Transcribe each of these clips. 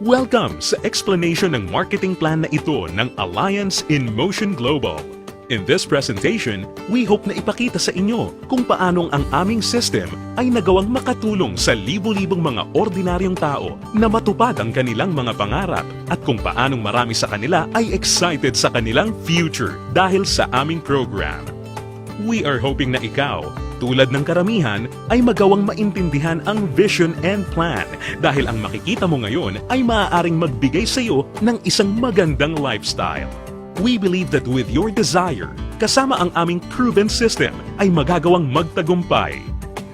Welcome sa explanation ng marketing plan na ito ng Alliance in Motion Global. In this presentation, we hope na ipakita sa inyo kung paanong ang aming system ay nagawang makatulong sa libo-libong mga ordinaryong tao na matupad ang kanilang mga pangarap at kung paanong marami sa kanila ay excited sa kanilang future dahil sa aming program. We are hoping na ikaw, tulad ng karamihan, ay magawang maintindihan ang vision and plan dahil ang makikita mo ngayon ay maaaring magbigay sa iyo ng isang magandang lifestyle. We believe that with your desire, kasama ang aming proven system ay magagawang magtagumpay.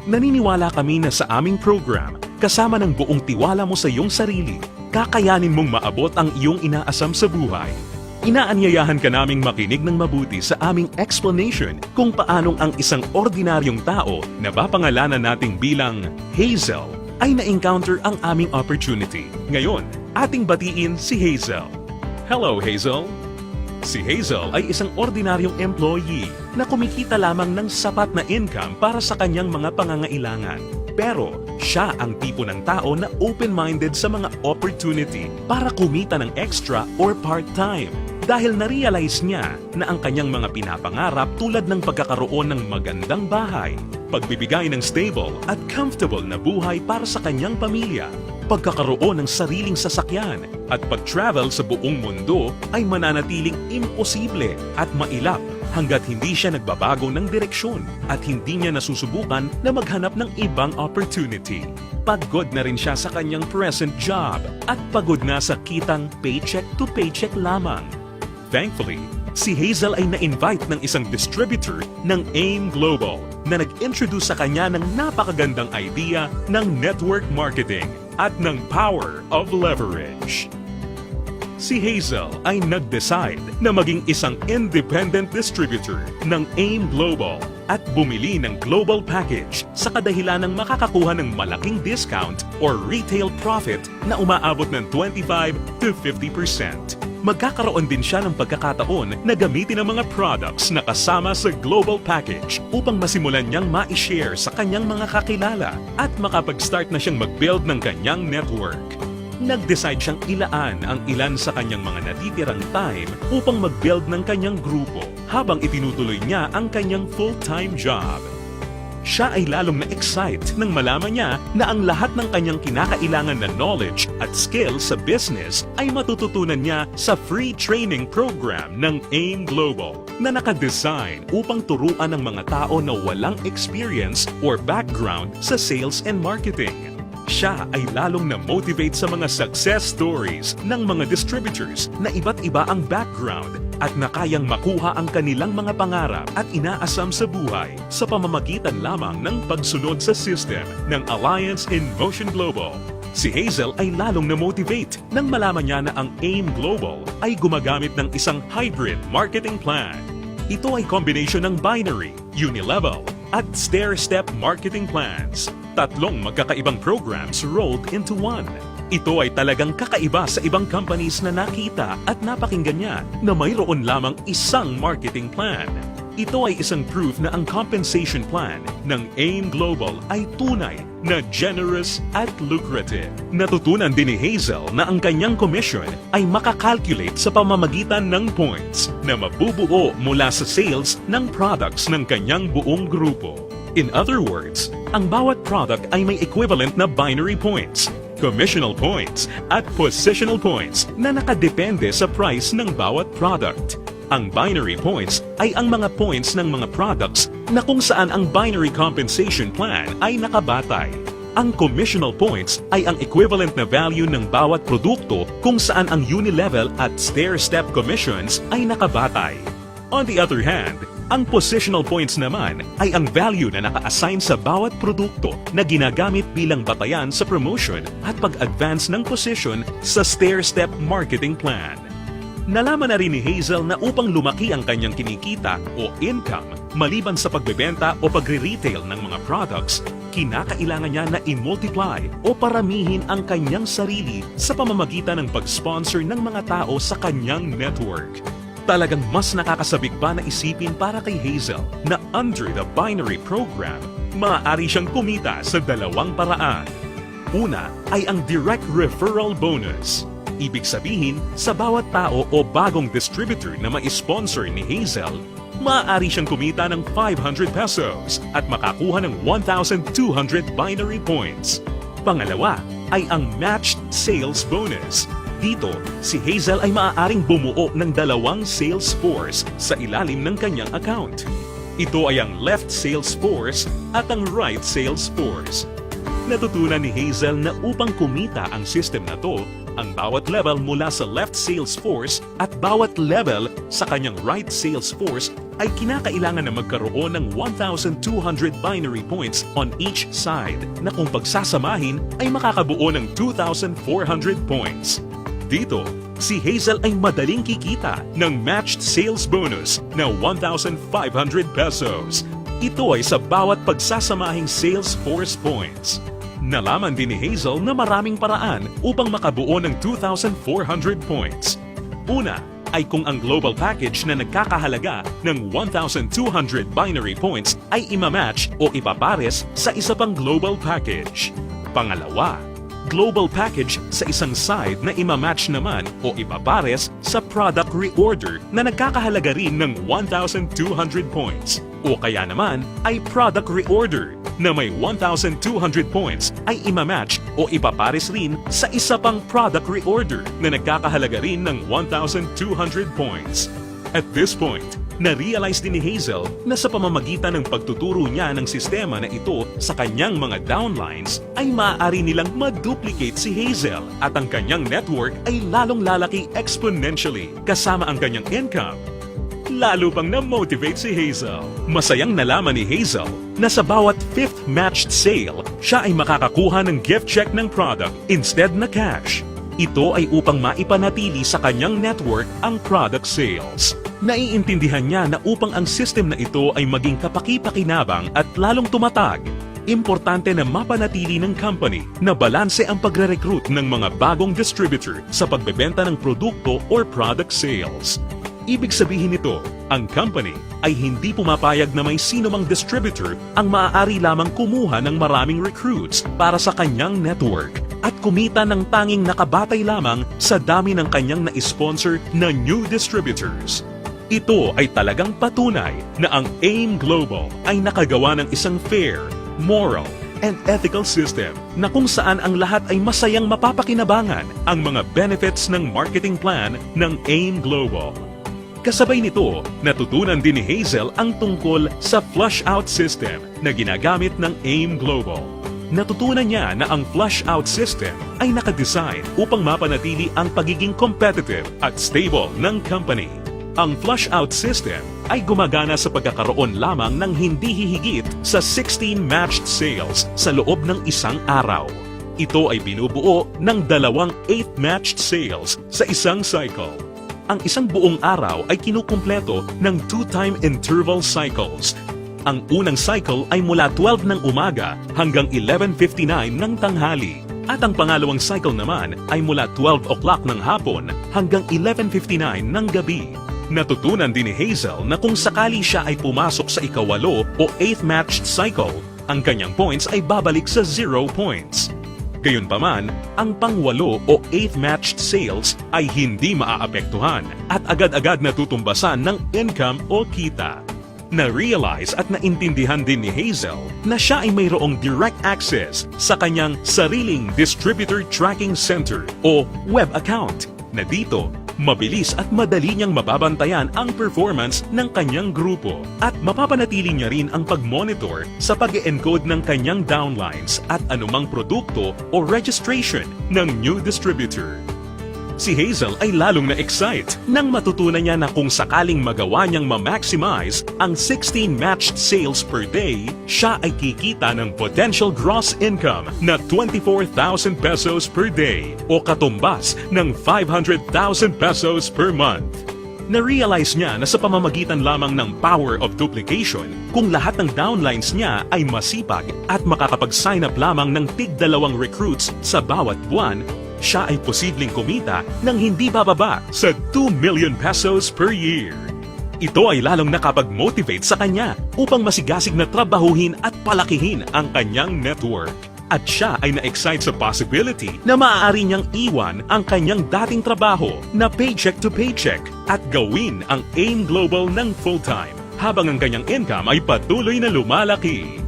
Naniniwala kami na sa aming program, kasama ng buong tiwala mo sa iyong sarili, kakayanin mong maabot ang iyong inaasam sa buhay. Inaanyayahan ka naming makinig ng mabuti sa aming explanation kung paanong ang isang ordinaryong tao na papangalanan nating bilang Hazel ay na-encounter ang aming opportunity. Ngayon, ating batiin si Hazel. Hello, Hazel! Si Hazel ay isang ordinaryong employee na kumikita lamang ng sapat na income para sa kanyang mga pangangailangan. Pero siya ang tipo ng tao na open-minded sa mga opportunity para kumita ng extra or part-time dahil na-realize niya na ang kanyang mga pinapangarap tulad ng pagkakaroon ng magandang bahay, pagbibigay ng stable at comfortable na buhay para sa kanyang pamilya, pagkakaroon ng sariling sasakyan at pag-travel sa buong mundo ay mananatiling imposible at mailap hanggat hindi siya nagbabago ng direksyon at hindi niya nasusubukan na maghanap ng ibang opportunity. Pagod na rin siya sa kanyang present job at pagod na sa kitang paycheck to paycheck lamang. Thankfully, si Hazel ay na-invite ng isang distributor ng AIM Global na nag-introduce sa kanya ng napakagandang idea ng network marketing at ng power of leverage. Si Hazel ay nag-decide na maging isang independent distributor ng AIM Global at bumili ng global package sa kadahilan ng makakakuha ng malaking discount or retail profit na umaabot ng 25 to 50%. Magkakaroon din siya ng pagkakataon na gamitin ang mga products na kasama sa global package upang masimulan niyang ma-share sa kanyang mga kakilala at makapag-start na siyang mag-build ng kanyang network. Nag-decide siyang ilaan ang ilan sa kanyang mga natitirang time upang mag-build ng kanyang grupo habang itinutuloy niya ang kanyang full-time job. Siya ay lalong na-excite nang malaman niya na ang lahat ng kanyang kinakailangan na knowledge at skills sa business ay matututunan niya sa free training program ng AIM Global na nakadesign upang turuan ng mga tao na walang experience or background sa sales and marketing. Siya ay lalong na-motivate sa mga success stories ng mga distributors na iba't iba ang background at na kayang makuha ang kanilang mga pangarap at inaasam sa buhay sa pamamagitan lamang ng pagsunod sa system ng Alliance in Motion Global. Si Hazel ay lalong na-motivate nang malaman niya na ang AIM Global ay gumagamit ng isang hybrid marketing plan. Ito ay combination ng binary, unilevel, at stair-step marketing plans. Tatlong magkakaibang programs rolled into one. Ito ay talagang kakaiba sa ibang companies na nakita at napakinggan niya na mayroon lamang isang marketing plan. Ito ay isang proof na ang compensation plan ng AIM Global ay tunay na generous at lucrative. Natutunan din ni Hazel na ang kanyang commission ay makakalculate sa pamamagitan ng points na mabubuo mula sa sales ng products ng kanyang buong grupo. In other words, ang bawat product ay may equivalent na binary points, commissional points, at positional points na nakadepende sa price ng bawat product. Ang binary points ay ang mga points ng mga products na kung saan ang binary compensation plan ay nakabatay. Ang commissional points ay ang equivalent na value ng bawat produkto kung saan ang unilevel at stair-step commissions ay nakabatay. On the other hand, ang positional points naman ay ang value na naka-assign sa bawat produkto na ginagamit bilang batayan sa promotion at pag-advance ng position sa stair-step marketing plan. Nalaman na rin ni Hazel na upang lumaki ang kanyang kinikita o income maliban sa pagbebenta o pagre-retail ng mga products, kinakailangan niya na i-multiply o paramihin ang kanyang sarili sa pamamagitan ng pag-sponsor ng mga tao sa kanyang network. Talagang mas nakakasabik pa na isipin para kay Hazel na under the binary program, maaari siyang kumita sa dalawang paraan. Una ay ang direct referral bonus. Ibig sabihin, sa bawat tao o bagong distributor na ma-sponsor ni Hazel, maaari siyang kumita ng 500 pesos at makakuha ng 1,200 binary points. Pangalawa ay ang matched sales bonus. Dito, si Hazel ay maaaring bumuo ng 2 sales force sa ilalim ng kanyang account. Ito ay ang left sales force at ang right sales force. Natutunan ni Hazel na upang kumita ang system na to, ang bawat level mula sa left sales force at bawat level sa kanyang right sales force ay kinakailangan na magkaroon ng 1,200 binary points on each side na kung pagsasamahin ay makakabuo ng 2,400 points. Dito, si Hazel ay madaling kikita ng matched sales bonus na 1,500 pesos. Ito ay sa bawat pagsasamahing sales force points. Nalaman din ni Hazel na maraming paraan upang makabuo ng 2,400 points. Una ay kung ang global package na nagkakahalaga ng 1,200 binary points ay imamatch o ipapares sa isa pang global package. Pangalawa, global package sa isang side na imamatch naman o ipapares sa product reorder na nagkakahalaga rin ng 1,200 points. O kaya naman ay product reorder na may 1,200 points ay imamatch o ipapares rin sa isa pang product reorder na nagkakahalaga rin ng 1,200 points. At this point, na-realize din ni Hazel na sa pamamagitan ng pagtuturo niya ng sistema na ito sa kanyang mga downlines ay maaari nilang ma-duplicate si Hazel at ang kanyang network ay lalong lalaki exponentially kasama ang kanyang income. Lalo pang na-motivate si Hazel. Masayang nalaman ni Hazel na sa bawat 5th matched sale, siya ay makakakuha ng gift check ng product instead na cash. Ito ay upang maipanatili sa kanyang network ang product sales. Naiintindihan niya na upang ang system na ito ay maging kapaki-pakinabang at lalong tumatag, importante na mapanatili ng company na balanse ang pagre-recruit ng mga bagong distributor sa pagbebenta ng produkto or product sales. Ibig sabihin nito, ang company ay hindi pumapayag na may sino mang distributor ang maaari lamang kumuha ng maraming recruits para sa kanyang network at kumita ng tanging nakabatay lamang sa dami ng kanyang na-sponsor na new distributors. Ito ay talagang patunay na ang AIM Global ay nakagawa ng isang fair, moral, and ethical system na kung saan ang lahat ay masayang mapapakinabangan ang mga benefits ng marketing plan ng AIM Global. Kasabay nito, natutunan din ni Hazel ang tungkol sa flush-out system na ginagamit ng AIM Global. Natutunan niya na ang flush-out system ay nakadesign upang mapanatili ang pagiging competitive at stable ng company. Ang flush-out system ay gumagana sa pagkakaroon lamang ng hindi hihigit sa 16 matched sales sa loob ng isang araw. Ito ay binubuo ng 2 8th matched sales sa isang cycle. Ang isang buong araw ay kinukumpleto ng 2-time interval cycles. Ang unang cycle ay mula 12 ng umaga hanggang 11:59 ng tanghali. At ang pangalawang cycle naman ay mula 12 o'clock ng hapon hanggang 11:59 ng gabi. Natutunan din ni Hazel na kung sakali siya ay pumasok sa ikawalo o 8th matched cycle, ang kanyang points ay babalik sa 0 points. Gayunpaman, ang pangwalo o 8th matched sales ay hindi maaapektuhan at agad-agad natutumbasan ng income o kita. Na-realize at naintindihan din ni Hazel na siya ay mayroong direct access sa kanyang sariling Distributor Tracking Center o web account na dito mabilis at madali niyang mababantayan ang performance ng kanyang grupo at mapapanatili niya rin ang pag-monitor sa pag-encode ng kanyang downlines at anumang produkto o registration ng new distributor. Si Hazel ay lalong na-excite nang matutunan niya na kung sakaling magawa niyang ma-maximize ang 16 matched sales per day, siya ay kikita ng potential gross income na 24,000 pesos per day o katumbas ng 500,000 pesos per month. Na-realize niya na sa pamamagitan lamang ng power of duplication, kung lahat ng downlines niya ay masipag at makakapag-sign up lamang ng tig-2 recruits sa bawat buwan, siya ay posibleng kumita ng hindi bababa sa 2 million pesos per year. Ito ay lalong nakapag-motivate sa kanya upang masigasig na trabahuhin at palakihin ang kanyang network. At siya ay na-excite sa possibility na maaari niyang iwan ang kanyang dating trabaho na paycheck to paycheck at gawin ang AIM Global ng full-time habang ang kanyang income ay patuloy na lumalaki.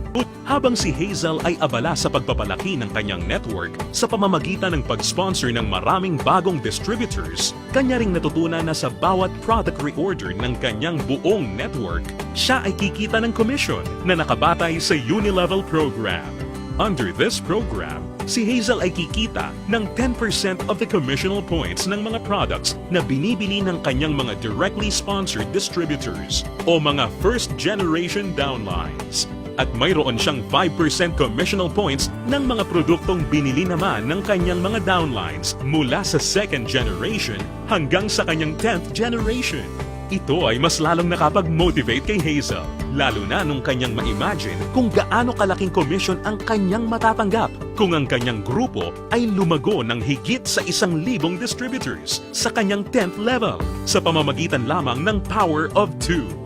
Habang si Hazel ay abala sa pagpapalaki ng kanyang network sa pamamagitan ng pag-sponsor ng maraming bagong distributors, kanya ring natutunan na sa bawat product reorder ng kanyang buong network, siya ay kikita ng commission na nakabatay sa Unilevel program. Under this program, si Hazel ay kikita ng 10% of the commissional points ng mga products na binibili ng kanyang mga directly sponsored distributors o mga first-generation downlines. At mayroon siyang 5% commissional points ng mga produktong binili naman ng kanyang mga downlines mula sa second generation hanggang sa kanyang 10th generation. Ito ay mas lalong nakapag-motivate kay Hazel, lalo na nung kanyang ma-imagine kung gaano kalaking commission ang kanyang matatanggap kung ang kanyang grupo ay lumago ng higit sa 1,000 distributors sa kanyang 10th level sa pamamagitan lamang ng Power of 2.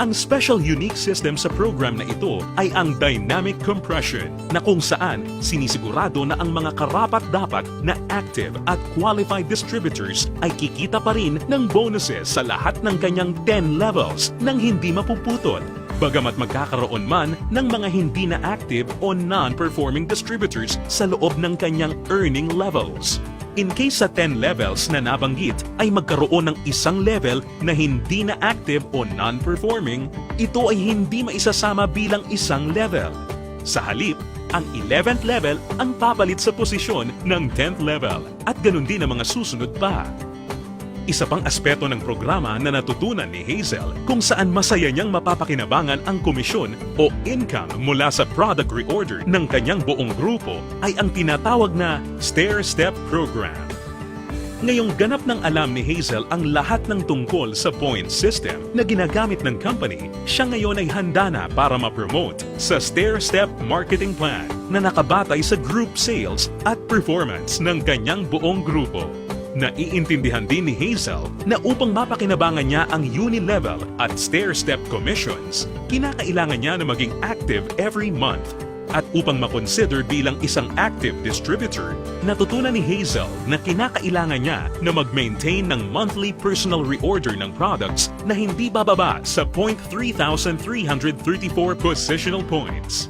Ang special unique system sa program na ito ay ang dynamic compression na kung saan sinisigurado na ang mga karapat-dapat na active at qualified distributors ay kikita pa rin ng bonuses sa lahat ng kanyang 10 levels nang hindi mapuputol. Bagamat magkakaroon man ng mga hindi na active o non-performing distributors sa loob ng kanyang earning levels. In case sa 10 levels na nabanggit ay magkaroon ng isang level na hindi na active o non-performing, ito ay hindi maisasama bilang isang level. Sa halip, ang 11th level ang papalit sa posisyon ng 10th level at ganun din ang mga susunod pa. Isa pang aspeto ng programa na natutunan ni Hazel kung saan masaya niyang mapapakinabangan ang komisyon o income mula sa product reorder ng kanyang buong grupo ay ang tinatawag na stair-step program. Ngayong ganap ng alam ni Hazel ang lahat ng tungkol sa point system na ginagamit ng company, siya ngayon ay handa na para ma-promote sa stair-step marketing plan na nakabatay sa group sales at performance ng kanyang buong grupo. Naiintindihan din ni Hazel na upang mapakinabangan niya ang Unilevel at stair-step commissions, kinakailangan niya na maging active every month. At upang makonsider bilang isang active distributor, natutunan ni Hazel na kinakailangan niya na mag-maintain ng monthly personal reorder ng products na hindi bababa sa 3,334 positional points.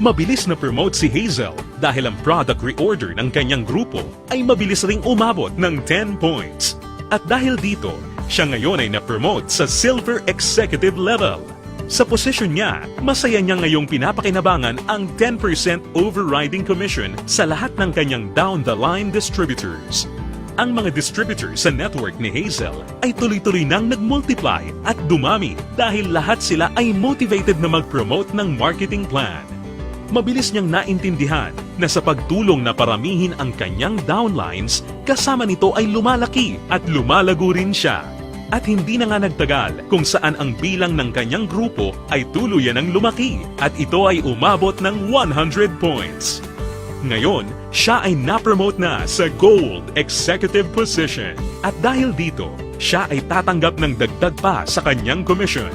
Mabilis na promote si Hazel dahil ang product reorder ng kanyang grupo ay mabilis ring umabot ng 10 points. At dahil dito, siya ngayon ay na-promote sa Silver Executive level. Sa posisyon niya, masaya niya ngayong pinapakinabangan ang 10% overriding commission sa lahat ng kanyang down-the-line distributors. Ang mga distributors sa network ni Hazel ay tuloy-tuloy nang nag-multiply at dumami dahil lahat sila ay motivated na mag-promote ng marketing plan. Mabilis niyang naintindihan na sa pagtulong na paramihin ang kanyang downlines, kasama nito ay lumalaki at lumalago rin siya. At hindi na nga nagtagal kung saan ang bilang ng kanyang grupo ay tuluyan ng lumaki at ito ay umabot ng 100 points. Ngayon, siya ay na-promote na sa Gold Executive position at dahil dito, siya ay tatanggap ng dagdag pa sa kanyang commission.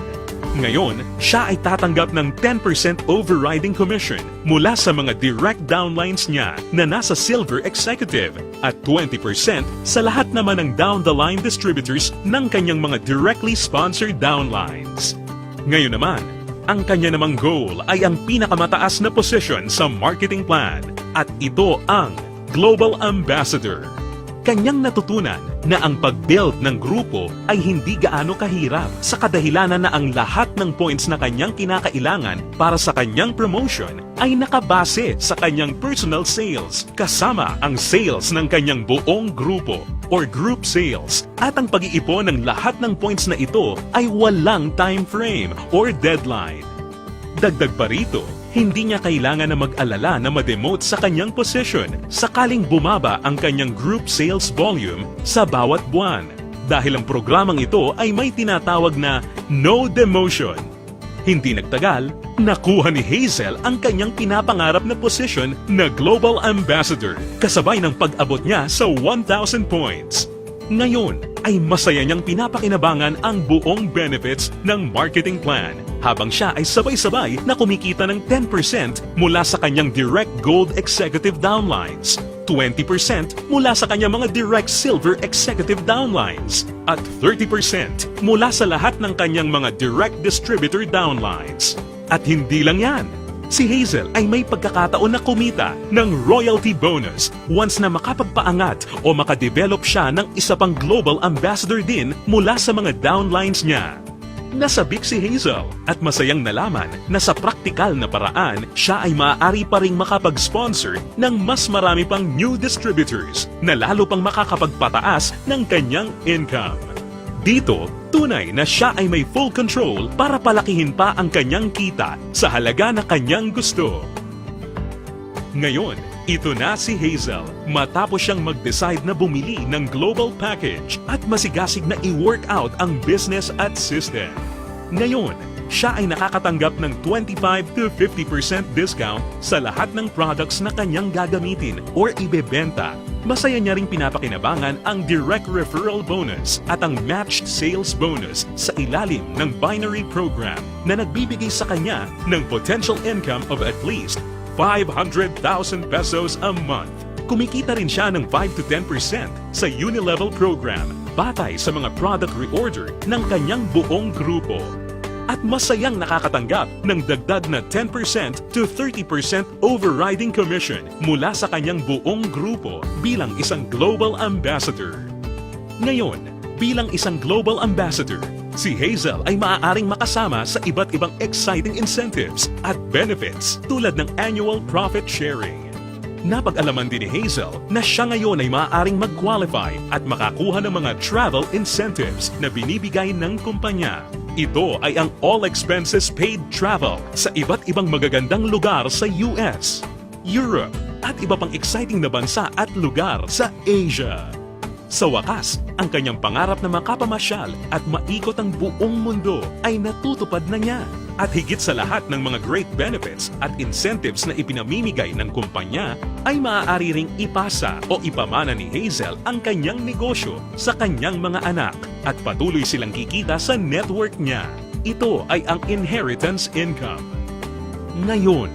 Ngayon, siya ay tatanggap ng 10% overriding commission mula sa mga direct downlines niya na nasa Silver Executive at 20% sa lahat naman ng down-the-line distributors ng kanyang mga directly sponsored downlines. Ngayon naman, ang kanya namang goal ay ang pinakamataas na position sa marketing plan at ito ang Global Ambassador. Kanyang natutunan na ang pag-build ng grupo ay hindi gaano kahirap sa kadahilanan na ang lahat ng points na kanyang kinakailangan para sa kanyang promotion ay nakabase sa kanyang personal sales kasama ang sales ng kanyang buong grupo or group sales at ang pag-iipon ng lahat ng points na ito ay walang time frame or deadline. Dagdag pa rito, hindi niya kailangan na mag-alala na ma-demote sa kanyang position sakaling bumaba ang kanyang group sales volume sa bawat buwan dahil ang programang ito ay may tinatawag na no demotion. Hindi nagtagal, nakuha ni Hazel ang kanyang pinapangarap na position na Global Ambassador kasabay ng pag-abot niya sa 1,000 points. Ngayon ay masaya niyang pinapakinabangan ang buong benefits ng marketing plan habang siya ay sabay-sabay na kumikita ng 10% mula sa kanyang Direct Gold Executive Downlines, 20% mula sa kanyang mga Direct Silver Executive Downlines, at 30% mula sa lahat ng kanyang mga Direct Distributor Downlines. At hindi lang yan, si Hazel ay may pagkakataon na kumita ng royalty bonus once na makapagpaangat o makadevelop siya ng isa pang global ambassador din mula sa mga downlines niya. Nasabik si Hazel at masayang nalaman na sa praktikal na paraan siya ay maaari pa ring makapag-sponsor ng mas marami pang new distributors na lalo pang makakapagpataas ng kanyang income. Dito, tunay na siya ay may full control para palakihin pa ang kanyang kita sa halaga na kanyang gusto. Ngayon, ito na si Hazel matapos siyang mag-decide na bumili ng global package at masigasig na i-work out ang business at system. Ngayon, siya ay nakakatanggap ng 25 to 50% discount sa lahat ng products na kanyang gagamitin or ibebenta. Masaya niya ring pinapakinabangan ang direct referral bonus at ang matched sales bonus sa ilalim ng binary program na nagbibigay sa kanya ng potential income of at least 500,000 pesos a month. Kumikita rin siya ng 5 to 10% sa Unilevel program batay sa mga product reorder ng kanyang buong grupo. At masayang nakakatanggap ng dagdag na 10% to 30% overriding commission mula sa kanyang buong grupo bilang isang global ambassador. Ngayon, bilang isang global ambassador, si Hazel ay maaaring makasama sa iba't ibang exciting incentives at benefits tulad ng annual profit sharing. Napag-alaman din ni Hazel na siya ngayon ay maaaring mag-qualify at makakuha ng mga travel incentives na binibigay ng kumpanya. Ito ay ang all expenses paid travel sa iba't ibang magagandang lugar sa US, Europe, at iba pang exciting na bansa at lugar sa Asia. Sa wakas, ang kanyang pangarap na makapamasyal at maikot ang buong mundo ay natutupad na niya. At higit sa lahat ng mga great benefits at incentives na ipinamimigay ng kumpanya, ay maaari ring ipasa o ipamana ni Hazel ang kanyang negosyo sa kanyang mga anak at patuloy silang kikita sa network niya. Ito ay ang inheritance income. Ngayon,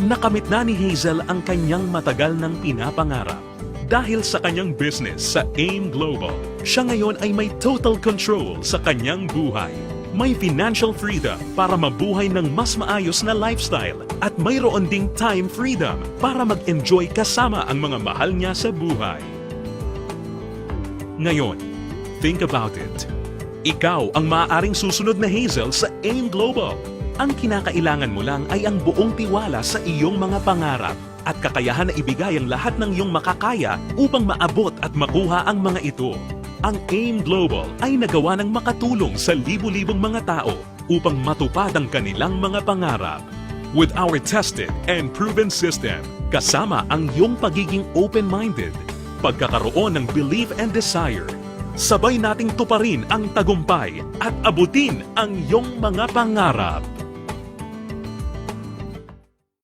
nakamit na ni Hazel ang kanyang matagal ng pinapangarap. Dahil sa kanyang business sa AIM Global, siya ngayon ay may total control sa kanyang buhay. May financial freedom para mabuhay ng mas maayos na lifestyle at mayroon ding time freedom para mag-enjoy kasama ang mga mahal niya sa buhay. Ngayon, think about it. Ikaw ang maaaring susunod na Hazel sa AIM Global. Ang kinakailangan mo lang ay ang buong tiwala sa iyong mga pangarap at kakayahan na ibigay ang lahat ng iyong makakaya upang maabot at makuha ang mga ito. Ang AIM Global ay nagawa ng makatulong sa libu-libong mga tao upang matupad ang kanilang mga pangarap. With our tested and proven system, kasama ang iyong pagiging open-minded, pagkakaroon ng belief and desire, sabay nating tuparin ang tagumpay at abutin ang iyong mga pangarap.